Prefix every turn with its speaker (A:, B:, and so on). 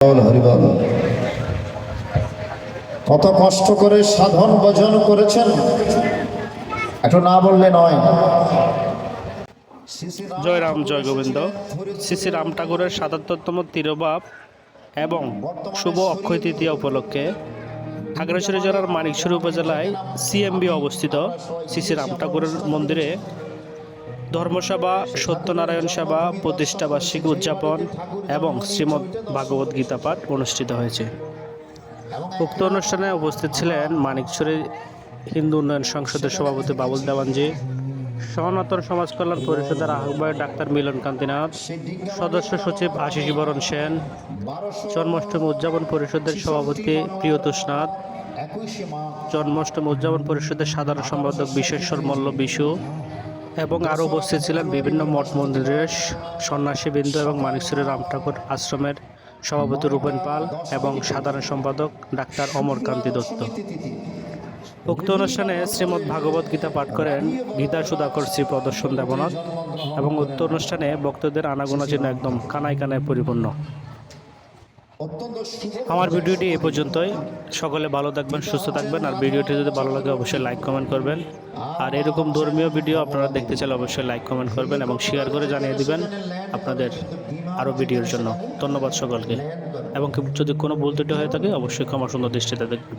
A: হরিবল। কত কষ্ট করে সাধন ভজন করেছেন, একটু না বললে নয়।
B: জয় রাম জয় গোবিন্দ। শ্রী শ্রী রাম ঠাকুরের ৭৭তম তিরোভাব এবং শুভ অক্ষয় তৃতীয়া উপলক্ষে খাগড়াছড়ি জেলার মানিকছড়ি উপজেলায় সিএমবি অবস্থিত শ্রী শ্রী রাম ঠাকুরের মন্দিরে ধর্মসভা, সত্যনারায়ণ সেবা, প্রতিষ্ঠাবার্ষিকী উদযাপন এবং শ্রীমদ্ ভাগবত গীতা পাঠ অনুষ্ঠিত হয়েছে। উক্ত অনুষ্ঠানে উপস্থিত ছিলেন মানিকছড়ি হিন্দু উন্নয়ন সংসদের সভাপতি বাবুল দেওয়ানজি, সনাতন সমাজ কল্যাণ পরিষদের আহ্বায়ক ডাক্তার মিলন কান্তিনাথ, সদস্য সচিব আশিস বরণ সেন, জন্মাষ্টমী উদযাপন পরিষদের সভাপতি প্রিয়তোষ নাথ, জন্মাষ্টমী উদযাপন পরিষদের সাধারণ সম্পাদক বিশ্বেশ্বর মল্ল বিশু এবং আরও উপস্থিত ছিলেন বিভিন্ন মঠ মন্দিরের সন্ন্যাসীবৃন্দ এবং মানিকছড়ি রাম ঠাকুর আশ্রমের সভাপতি রূপেন পাল এবং সাধারণ সম্পাদক ডাক্তার অমরকান্তি দত্ত। উক্ত অনুষ্ঠানে শ্রীমদ্ ভাগবত গীতা পাঠ করেন গীতা সুধাকর শ্রী প্রদর্শন দেবনাথ এবং উক্ত অনুষ্ঠানে ভক্তদের আনাগোনা ছিল একদম কানায় কানায় পরিপূর্ণ। আমার ভিডিওটি এ পর্যন্তই। সকলে ভালো থাকবেন, সুস্থ থাকবেন। আর ভিডিওটি যদি ভালো লাগে অবশ্যই লাইক কমেন্ট করবেন। আর এরকম ধর্মীয় ভিডিও আপনারা দেখতে চাইলে অবশ্যই লাইক কমেন্ট করবেন এবং শেয়ার করে জানিয়ে দিবেন আপনাদের আরও ভিডিওর জন্য। ধন্যবাদ সকলকে, এবং যদি কোনো ভুল ত্রুটি হয়ে থাকে অবশ্যই ক্ষমা সুন্দর দৃষ্টিতে দেখবেন।